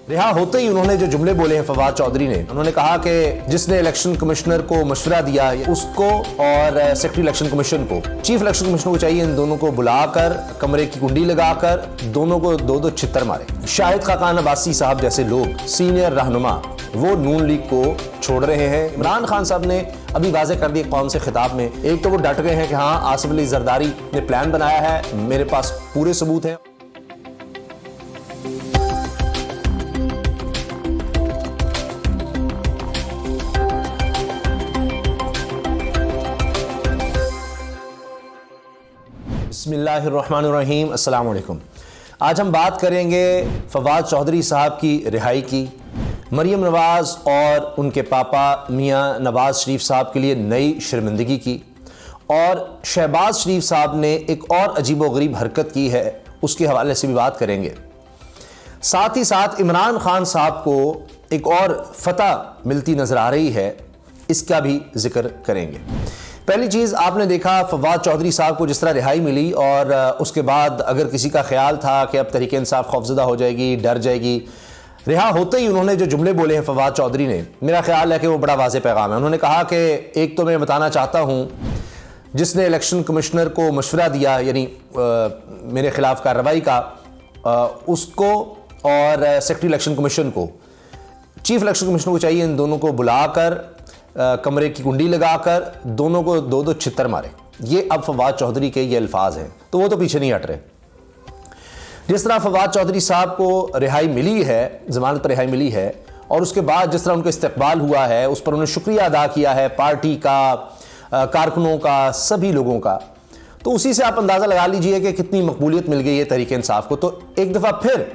रिहा होते ही उन्होंने जो जुमले बोले हैं फवाद चौधरी ने, उन्होंने कहा कि जिसने इलेक्शन कमिश्नर को मशवरा दिया उसको और सेक्रेटरी इलेक्शन कमीशन को, चीफ इलेक्शन कमिश्नर को चाहिए इन दोनों को बुलाकर कमरे की कुंडी लगाकर दोनों को दो दो छित्तर मारे। शाहिद खाकान अब्बासी साहब जैसे लोग, सीनियर रहनुमा, वो नून लीग को छोड़ रहे हैं। इमरान खान साहब ने अभी वाज़ेह कर दिया कौम से खिताब में, एक तो वो डट गए हैं कि हाँ आसिफ अली जरदारी ने प्लान बनाया है, मेरे पास पूरे सबूत हैं। बिस्मिल्लाहिर्रहमानिर्रहीम, अस्सलाम वालेकुम। आज हम बात करेंगे फवाद चौधरी साहब की रिहाई की, मरियम नवाज़ और उनके पापा मियाँ नवाज़ शरीफ साहब के लिए नई शर्मिंदगी की, और शहबाज शरीफ साहब ने एक और अजीबोगरीब हरकत की है, उसके हवाले से भी बात करेंगे। साथ ही साथ इमरान खान साहब को एक और फतह मिलती नज़र आ रही है, इसका भी जिक्र करेंगे। पहली चीज़, आपने देखा फवाद चौधरी साहब को जिस तरह रिहाई मिली, और उसके बाद अगर किसी का ख्याल था कि अब तहरीक इंसाफ खौफजदा हो जाएगी, डर जाएगी, रिहा होते ही उन्होंने जो जुमले बोले हैं फवाद चौधरी ने, मेरा ख्याल है कि वो बड़ा वाज़ेह पैगाम है। उन्होंने कहा कि एक तो मैं बताना चाहता हूँ, जिसने इलेक्शन कमिश्नर को मशवरा दिया, यानी मेरे खिलाफ कार्रवाई का, उसको और सेक्रेटरी इलेक्शन कमीशन को, चीफ इलेक्शन कमिश्नर को चाहिए इन दोनों को बुलाकर कमरे की कुंडी लगाकर दोनों को दो दो छित्तर मारे। ये अब फवाद चौधरी के ये अल्फाज हैं, तो वो तो पीछे नहीं हट रहे। जिस तरह फवाद चौधरी साहब को रिहाई मिली है, जमानत पर रिहाई मिली है, और उसके बाद जिस तरह उनका इस्तकबाल हुआ है, उस पर उन्होंने शुक्रिया अदा किया है पार्टी का, कारकुनों का, सभी लोगों का, तो उसी से आप अंदाज़ा लगा लीजिए कि कितनी मकबूलियत मिल गई है तहरीक इंसाफ को। तो एक दफ़ा फिर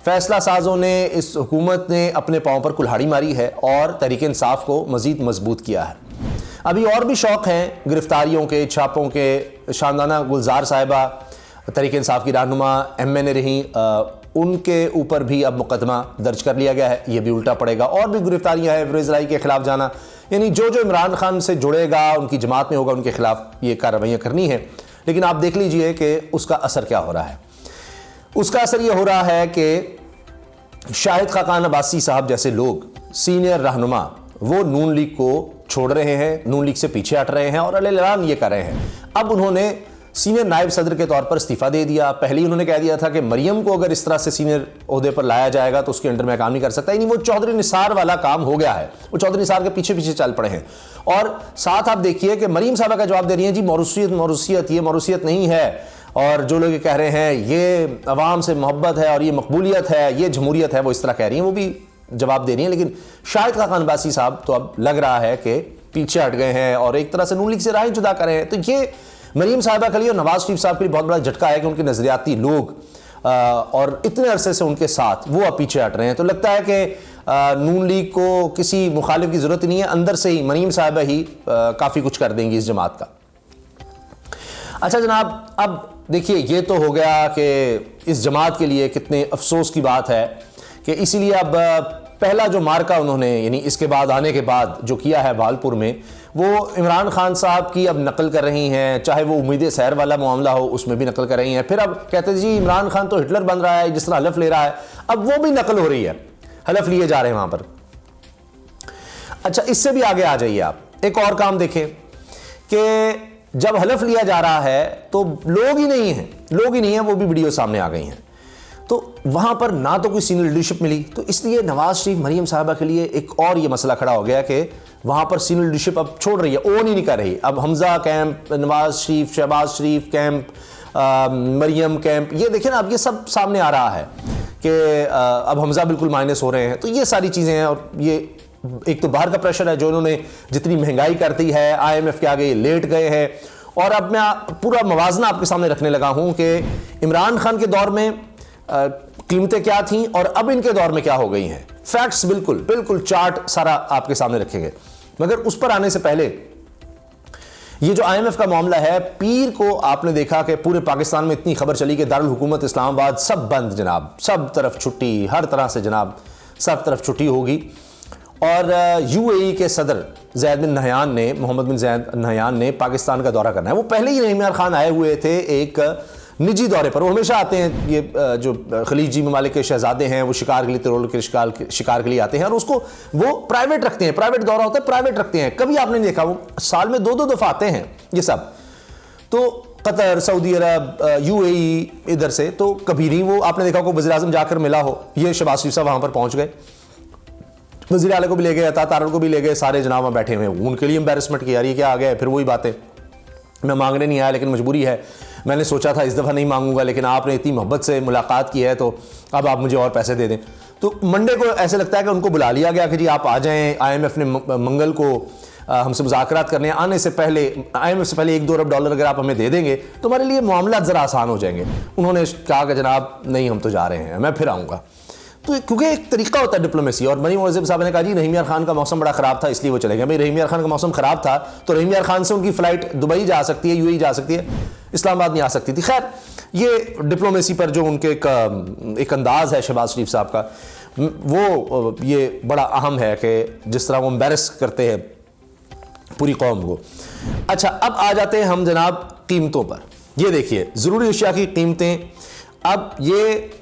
फैसला साजों ने, इस हुकूमत ने अपने पाँव पर कुल्हाड़ी मारी है और तहरीक इंसाफ को मज़ीद मजबूत किया है। अभी और भी शौक़ हैं गिरफ्तारियों के, छापों के। शानदाना गुलजार साहिबा तहरीक इंसाफ की रहनुमा MNA रहीं, उनके ऊपर भी अब मुकदमा दर्ज कर लिया गया है, ये भी उल्टा पड़ेगा। और भी गिरफ्तारियाँ हैं, फिरोज़ के ख़िलाफ़ जाना, यानी जो जो इमरान खान से जुड़ेगा, उनकी जमात में होगा, उनके खिलाफ ये कार्रवाइयाँ करनी है। लेकिन आप देख लीजिए कि उसका असर क्या हो रहा है। उसका असर ये हो रहा है कि शाहिद खाकान अब्बासी साहब जैसे लोग, सीनियर रहनुमा, वो नून लीग को छोड़ रहे हैं, नून लीग से पीछे हट रहे हैं और ऐलान ये कर रहे हैं। अब उन्होंने सीनियर नायब सदर के तौर पर इस्तीफ़ा दे दिया। पहले ही उन्होंने कह दिया था कि मरियम को अगर इस तरह से सीनियर ओहदे पर लाया जाएगा तो उसके अंडर में काम नहीं कर सकता। यानी वो चौधरी निसार वाला काम हो गया है, वो चौधरी निसार के पीछे पीछे चल पड़े हैं। और साथ आप देखिए कि मरियम साहबा का जवाब दे रही है, जी मौरूसियत, ये मौरूसियत नहीं है, और जो लोग कह रहे हैं ये अवाम से मोहब्बत है और ये मकबूलियत है, ये जमहूरियत है, वो इस तरह कह रही हैं, वो भी जवाब दे रही हैं। लेकिन शाहिद खाकान अब्बासी साहब तो अब लग रहा है कि पीछे हट गए हैं और एक तरह से नून लीग से राहें जुदा कर रहे हैं। तो ये मरियम साहिबा के लिए और नवाज शरीफ साहब के लिए बहुत बड़ा झटका है कि उनके नजरियाती लोग और इतने अरसे से उनके साथ, वो अब पीछे हट रहे हैं। तो लगता है कि नून लीग को किसी मुखालिफ की जरूरत नहीं है, अंदर से ही मरियम साहिबा ही काफ़ी कुछ कर देंगी इस जमात का। अच्छा जनाब, अब देखिए, ये तो हो गया कि इस जमात के लिए कितने अफसोस की बात है कि इसीलिए अब पहला जो मार्का उन्होंने, यानी इसके बाद आने के बाद जो किया है भालपुर में, वो इमरान खान साहब की अब नकल कर रही हैं। चाहे वो उम्मीद सैर वाला मामला हो, उसमें भी नकल कर रही हैं। फिर अब कहते हैं जी इमरान खान तो हिटलर बन रहा है, जिस तरह हलफ ले रहा है, अब वो भी नकल हो रही है, हलफ लिए जा रहे हैं वहाँ पर। अच्छा, इससे भी आगे आ जाइए आप, एक और काम देखें कि जब हलफ लिया जा रहा है तो लोग ही नहीं हैं, वो भी वीडियो सामने आ गई हैं। तो वहां पर ना तो कोई सीनियर लीडरशिप मिली, तो इसलिए नवाज शरीफ मरियम साहबा के लिए एक और ये मसला खड़ा हो गया कि वहां पर सीनियर लीडरशिप अब छोड़ रही है, ओन ही नहीं कर रही। अब हमजा कैंप, नवाज शरीफ, शहबाज शरीफ कैंप, मरियम कैंप, ये देखिए ना, अब ये सब सामने आ रहा है कि अब हमजा बिल्कुल माइनस हो रहे हैं। तो ये सारी चीज़ें हैं, और ये एक तो बाहर का प्रेशर है, जो इन्होंने जितनी महंगाई करती है, IMF के आगे लेट गए हैं। और अब मैं पूरा मवाजना आपके सामने रखने लगा हूं कि इमरान खान के दौर में कीमतें क्या थीं और अब इनके दौर में क्या हो गई हैं। फैक्ट्स बिल्कुल चार्ट सारा आपके सामने रखेंगे। मगर उस पर आने से पहले ये जो IMF का मामला है, पीर को आपने देखा कि पूरे पाकिस्तान में इतनी खबर चली कि दारुल हुकूमत इस्लामाबाद सब बंद जनाब, सब तरफ छुट्टी, हर तरह से जनाब सब तरफ छुट्टी होगी। और UAE के सदर ज़ैद बिन नहयान ने, मोहम्मद बिन ज़ैद नहयान ने पाकिस्तान का दौरा करना है। वो पहले ही इमरान खान आए हुए थे एक निजी दौरे पर। वो हमेशा आते हैं, ये जो खलीजी ममालिक के शहजादे हैं वो शिकार के लिए, तिरोल के शिकार के लिए आते हैं और उसको वो प्राइवेट रखते हैं, प्राइवेट दौरा होता है, प्राइवेट रखते हैं। कभी आपने देखा, वो साल में 2-2 दफा आते हैं ये सब। तो कतर, सऊदी अरब, यूएई, इधर से तो कभी नहीं वो आपने देखा को वज़ीर आज़म जाकर मिला हो। ये शहबाज शरीफ साहब वहां पर पहुंच गए, वज़ीर आला को भी ले गए, अता तारड़ को भी ले गए, सारे जनाब वहां बैठे हुए हैं। उनके लिए एम्बेरसमेंट की यार ये क्या आ गया। फिर वही बातें, मैं मांगने नहीं आया लेकिन मजबूरी है, मैंने सोचा था इस दफ़ा नहीं मांगूंगा लेकिन आपने इतनी मोहब्बत से मुलाकात की है तो अब आप मुझे और पैसे दे दें। तो मंडे को ऐसे लगता है कि उनको बुला लिया गया कि जी आप आ जाएं, IMF ने मंगल को हमसे मुज़ाकरात करने आने से पहले, IMF से पहले 1-2 अरब डॉलर अगर आप हमें दे देंगे तो हमारे लिए मामला ज़रा आसान हो जाएंगे। उन्होंने कहा कि जनाब नहीं, हम तो जा रहे हैं, मैं फिर आऊँगा। तो क्योंकि एक तरीका होता है डिप्लोमेसी। और मरीम मुअज़्ज़िम साहब ने कहा जी रहीम यार खान का मौसम बड़ा ख़राब था इसलिए वो चले गए। भाई रहीम यार खान का मौसम ख़राब था तो रहीम यार खान से उनकी फ़्लाइट दुबई जा सकती है, UAE जा सकती है, इस्लामाबाद नहीं आ सकती थी। खैर, ये डिप्लोमेसी पर जो उनके एक अंदाज़ है शहबाज शरीफ साहब का, वो ये बड़ा अहम है कि जिस तरह वो एम्बेरस करते हैं पूरी कौम को। अच्छा, अब आ जाते हैं हम जनाब कीमतों पर। ये देखिए ज़रूरी अशिया की कीमतें, अब ये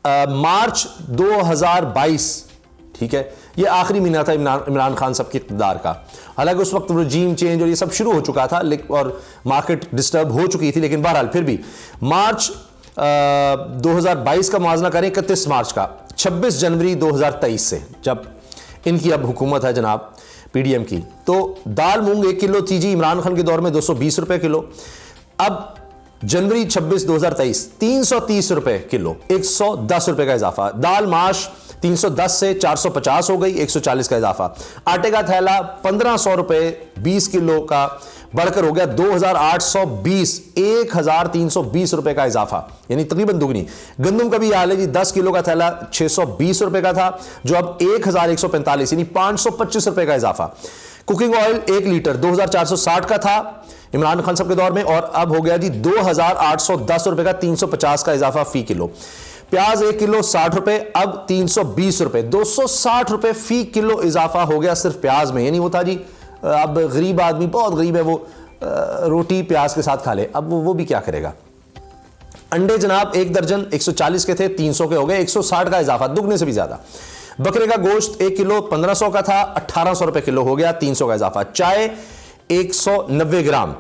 मार्च 2022, ठीक है, ये आखिरी महीना था इमरान खान साहब के इक़्तिदार का। हालांकि उस वक्त रजीम चेंज और ये सब शुरू हो चुका था और मार्केट डिस्टर्ब हो चुकी थी, लेकिन बहरहाल फिर भी मार्च 2022 का मुआवजा करें 31 मार्च का, 26 जनवरी 2023 से जब इनकी अब हुकूमत है जनाब PDM की, तो दाल मूंग 1 किलो थी जी इमरान खान के दौर में 220 रुपए किलो। अब जनवरी 26 2023 330 रुपए किलो, 110 रुपए का इजाफा। दाल माश 310 से 450 हो गई, 140 का इजाफा। आटे का थैला 1500 रुपए 20 किलो का बढ़कर हो गया 2820, 1320 रुपए का इजाफा, यानी तकरीबन दुगनी। गंदम का भी हाल है जी, 10 किलो का थैला 620 रुपए का था जो अब 1145, यानी 525 रुपए का इजाफा। कुकिंग ऑयल 1 लीटर 2460 का था इमरान खान साहब के दौर में और अब हो गया जी 2810 रुपए का, 350 का इजाफा फी किलो। प्याज 1 किलो 60 रुपए, अब 320 रुपए, 260 रुपए फी किलो इजाफा हो गया सिर्फ प्याज में। यानी वो था जी, अब गरीब आदमी, बहुत गरीब है वो, रोटी प्याज के साथ खा ले, अब वो भी क्या करेगा। अंडे जनाब 1 दर्जन 140 के थे, 300 के हो गए, 160 का इजाफा, दुगने से भी ज्यादा। बकरे का गोश्त 1 किलो 1500 का था, 1800 रुपए किलो हो गया, 300 का इजाफा। चाय 190 ग्राम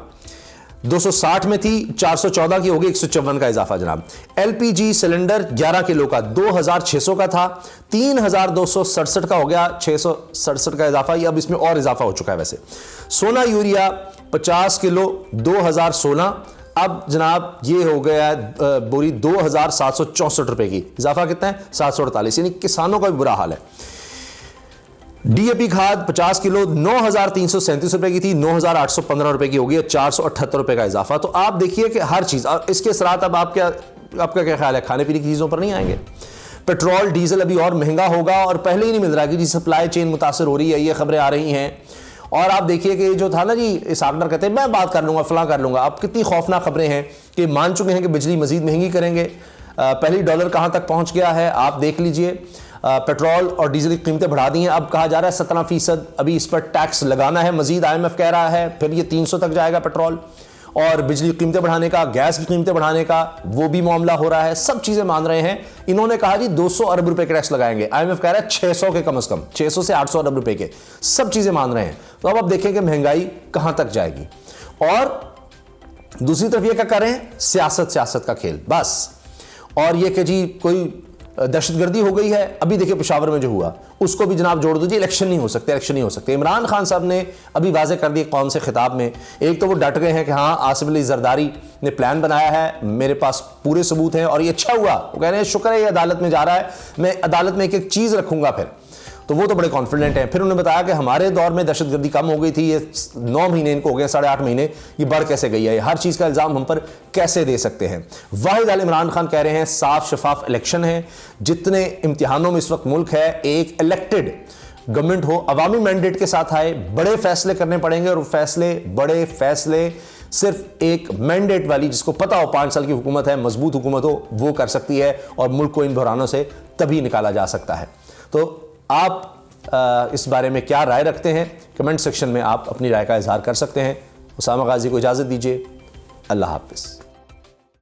260 में थी, 414 की होगी, 154 का इजाफा जनाब। LPG सिलेंडर 11 किलो का 2600 का था, 3267 का हो गया, 667 का इजाफा। ये अब इसमें और इजाफा हो चुका है वैसे। सोना यूरिया 50 किलो 2016, अब जनाब ये हो गया बोरी 2764 रुपए की, इजाफा कितना है 748, यानी किसानों का भी बुरा हाल है। DAP खाद 50 किलो 9337 रुपए की थी, 9815 रुपए की होगी, 478 रुपए का इजाफा। तो आप देखिए कि हर चीज, और इसके असरात अब आपका क्या ख्याल है, खाने पीने की चीजों पर नहीं आएंगे। पेट्रोल डीजल अभी और महंगा होगा और पहले ही नहीं मिल रहा कि जी सप्लाई चेन मुतासर हो रही है, ये खबरें आ रही हैं। और आप देखिए कि जो था ना जी, इसाकदार कहते हैं मैं बात कर लूंगा, फलां कर लूंगा, अब कितनी खौफनाक खबरें हैं कि मान चुके हैं कि बिजली मजीद महंगी करेंगे। पहली डॉलर कहां तक पहुंच गया है आप देख लीजिए। पेट्रोल और डीजल की कीमतें बढ़ा दी हैं, अब कहा जा रहा है 17% अभी इस पर टैक्स लगाना है मजीद, IMF कह रहा है, फिर ये 300 तक जाएगा पेट्रोल। और बिजली की कीमतें बढ़ाने का, गैस की कीमतें बढ़ाने का वो भी मामला हो रहा है, सब चीजें मान रहे हैं। इन्होंने कहा जी 200 अरब रुपए के टैक्स लगाएंगे, IMF कह रहा है 600 के कम से कम, 600 से 800 अरब रुपए के, सब चीजें मान रहे हैं। तो अब आप देखें कि महंगाई कहां तक जाएगी। और दूसरी तरफ ये क्या कर रहे हैं, सियासत का खेल बस। और ये कि जी कोई दहशतगर्दी हो गई है, अभी देखिए पेशावर में जो हुआ उसको भी जनाब जोड़ दीजिए, इलेक्शन नहीं हो सकते, इलेक्शन नहीं हो सकते। इमरान खान साहब ने अभी वाज़ेह कर दिया कौम से खिताब में, एक तो वो डट गए हैं कि हाँ आसिफ अली जरदारी ने प्लान बनाया है, मेरे पास पूरे सबूत हैं और ये अच्छा हुआ, वो कह रहे हैं शुक्र है ये अदालत में जा रहा है, मैं अदालत में एक एक चीज़ रखूंगा फिर, तो वो तो बड़े कॉन्फिडेंट हैं। फिर उन्होंने बताया कि हमारे दौर में दहशतगर्दी कम हो गई थी, ये 9 महीने इनको हो गए, 8.5 महीने, ये बढ़ कैसे गई है, हर चीज़ का इल्ज़ाम हम पर कैसे दे सकते हैं। वाहिद अल इमरान खान कह रहे हैं साफ शफाफ इलेक्शन है, जितने इम्तिहानों में इस वक्त मुल्क है, एक इलेक्टेड गवर्नमेंट हो, अवामी मैंडेट के साथ आए, बड़े फैसले करने पड़ेंगे और बड़े फैसले सिर्फ एक मैंडेट वाली, जिसको पता हो 5 साल की हुकूमत है, मजबूत हुकूमत हो, वो कर सकती है और मुल्क को इन बहरानों से तभी निकाला जा सकता है। तो आप इस बारे में क्या राय रखते हैं, कमेंट सेक्शन में आप अपनी राय का इजहार कर सकते हैं। उसामा गाजी को इजाज़त दीजिए, अल्लाह हाफ़िज़।